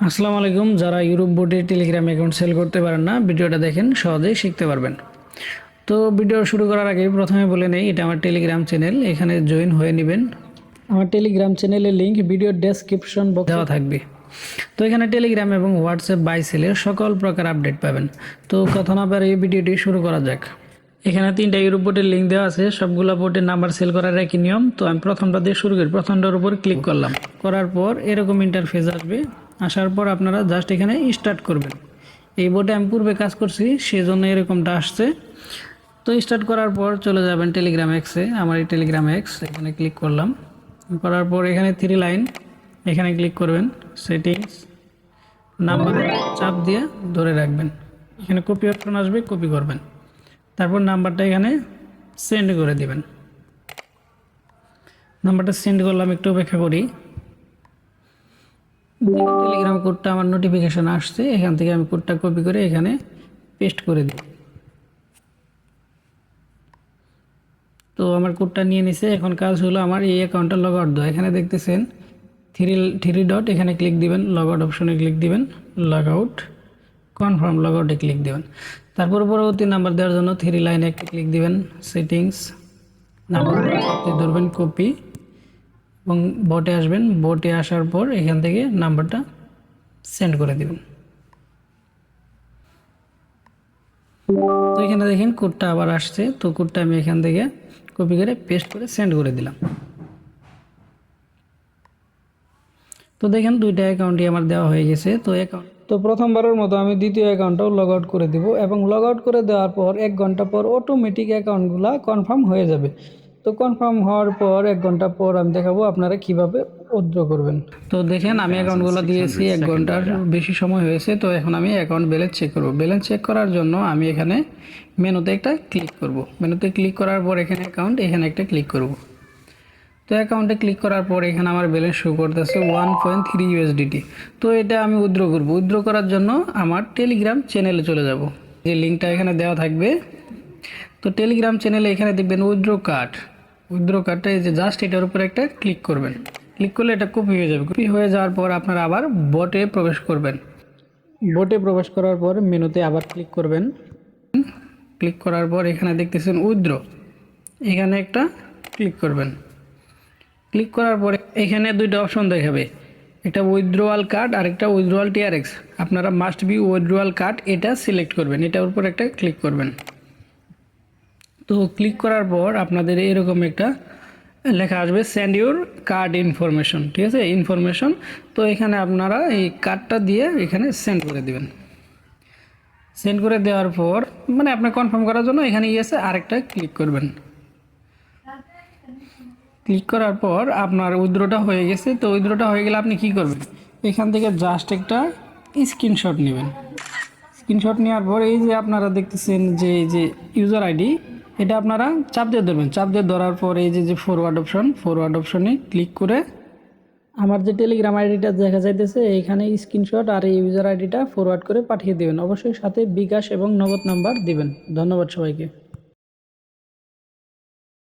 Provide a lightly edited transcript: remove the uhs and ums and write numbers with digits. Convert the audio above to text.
আসসালামু আলাইকুম। যারা ইউরোপ বোর্ডে টেলিগ্রাম অ্যাকাউন্ট সেল করতে পারেন না, ভিডিওটা দেখেন, সহজেই শিখতে পারবেন। তো ভিডিও শুরু করার আগে প্রথমে বলে নেই, এটা আমার টেলিগ্রাম চ্যানেল, এখানে জয়েন হয়ে নেবেন। আমার টেলিগ্রাম চ্যানেলের লিঙ্ক ভিডিওর ডেসক্রিপশন বক্সে দেওয়া থাকবে। তো এখানে টেলিগ্রাম এবং হোয়াটসঅ্যাপ বাই সেলের সকল প্রকার আপডেট পাবেন। তো কথা না বাড়িয়ে ভিডিওটি শুরু করা যাক। এখানে 3টা ইউরোপ বোর্ডের লিঙ্ক দেওয়া আছে, সবগুলো বোর্ডের নাম্বার সেল করার একই নিয়ম। তো আমি প্রথমটা দিয়ে শুরু করি। প্রথমটার উপর ক্লিক করলাম, করার পর এরকম ইন্টারফেস আসবে। আসার পর আপনারা জাস্ট এখানে স্টার্ট করবেন। এই বোর্ডে আমি পূর্বে কাজ করছি, সেজন্য এরকমটা আসছে। তো স্টার্ট করার পর চলে যাবেন টেলিগ্রাম এক্সে। আমার এই টেলিগ্রাম এক্স, এখানে ক্লিক করলাম। করার পর এখানে 3 লাইন, এখানে ক্লিক করবেন। সেটিংস, নাম্বার চাপ দিয়ে ধরে রাখবেন। এখানে কপি অপশন আসবে, কপি করবেন। তারপর নাম্বারটা এখানে সেন্ড করে দিবেন। নাম্বারটা সেন্ড করলাম, একটু অপেক্ষা করি। টেলিগ্রাম কোডটা আমার নোটিফিকেশন আসছে, এখান থেকে আমি কোডটা কপি করে এখানে পেস্ট করে দিই। তো আমার কোডটা নিয়ে নিছে। এখন কাজ হলো আমার এই অ্যাকাউন্টটা লগ আউট দেওয়া। এখানে দেখতেছেন থ্রি ডট, এখানে ক্লিক দিবেন, লগ আউট অপশনে ক্লিক দিবেন, লগ আউট, কনফার্ম লগ আউটে ক্লিক দিবেন। তারপর পরবর্তী নাম্বার দেওয়ার জন্য 3 লাইনে একটা ক্লিক দিবেন। সেটিংস, নাম্বার ধরবেন, কপি, এবং বটে আসবেন। বটে আসার পর এখান থেকে নাম্বারটা সেন্ড করে দিবেন। তো এখানে দেখেন কোডটা আবার আসছে। তো কোডটা আমি এখান থেকে কপি করে পেস্ট করে সেন্ড করে দিলাম। তো দেখেন 2টা অ্যাকাউন্টই আমার দেওয়া হয়ে গেছে। তো প্রথমবারের মতো আমি দ্বিতীয় অ্যাকাউন্টটাও লগ আউট করে দিব, এবং লগ আউট করে দেওয়ার পর 1 ঘন্টা পর অটোমেটিক অ্যাকাউন্টগুলো কনফার্ম হয়ে যাবে। তো কনফার্ম হওয়ার পর 1 ঘন্টা পর আমি দেখাবো আপনারা কিভাবে উইথড্র করবেন। তো দেখেন আমি অ্যাকাউন্টগুলো দিয়েছি, 1 ঘন্টার বেশি সময় হয়েছে। তো এখন আমি অ্যাকাউন্ট ব্যালেন্স চেক করব। ব্যালেন্স চেক করার জন্য আমি এখানে মেনুতে একটা ক্লিক করব। মেনুতে ক্লিক করার পর এখানে অ্যাকাউন্ট, এখানে একটা ক্লিক করব। তো অ্যাকাউন্টে ক্লিক করার পর এখানে আমার ব্যালেন্স শো করতেছে 1.3 ইউএসডিটি। তো এটা আমি উইথড্র করব। উইথড্র করার জন্য আমার টেলিগ্রাম চ্যানেলে চলে যাব, যে লিঙ্কটা এখানে দেওয়া থাকবে। তো টেলিগ্রাম চ্যানেলে এখানে দেখবেন উইথড্র কার্ড। উইথড্র কার্ডটা এই যে জাস্ট এটার উপর একটা ক্লিক করবেন। ক্লিক করলে এটা কপি হয়ে যাবে। কপি হয়ে যাওয়ার পর আপনারা আবার বটে প্রবেশ করবেন। বটে প্রবেশ করার পর মেনুতে আবার ক্লিক করবেন। ক্লিক করার পর এখানে দেখতেছেন উইথড্র, এখানে একটা ক্লিক করবেন। ক্লিক করার পরে এখানে 2টা অপশন দেখাবে, একটা উইথড্রয়াল কার্ড আর একটা উইথড্রয়াল টিআরএক্স। আপনারা মাস্ট বি উইথড্রয়াল কার্ড এটা সিলেক্ট করবেন, এটার উপর একটা ক্লিক করবেন। তো ক্লিক করার পর আপনাদের এরকম একটা লেখা আসবে, সেন্ড ইউর কার্ড ইনফরমেশন। ঠিক আছে, ইনফরমেশন। তো এখানে আপনারা এই কার্ডটা দিয়ে এখানে সেন্ড করে দিবেন। সেন্ড করে দেওয়ার পর মানে আপনি কনফার্ম করার জন্য এখানে ইয়েসে আরেকটা ক্লিক করবেন। ক্লিক করার পর আপনার উইথড্রটা হয়ে গেছে। তো উইথড্রটা হয়ে গেলে আপনি কি করবেন, এখান থেকে জাস্ট একটা স্ক্রিনশট নেবেন। স্ক্রিনশট নেওয়ার পর এই যে আপনারা দেখতেছেন যে এই যে ইউজার আইডি, এটা আপনারা চাপ দিয়ে ধরবেন। চাপ দিয়ে ধরার পর এই যে ফরওয়ার্ড অপশন, ফরওয়ার্ড অপশনে ক্লিক করে আমার যে টেলিগ্রাম আইডিটা দেখা যাইতেছে এইখানে স্ক্রিনশট আর এই ইউজার আইডিটা ফরওয়ার্ড করে পাঠিয়ে দেবেন। অবশ্যই সাথে বিকাশ এবং নগদ নাম্বার দিবেন। ধন্যবাদ সবাইকে।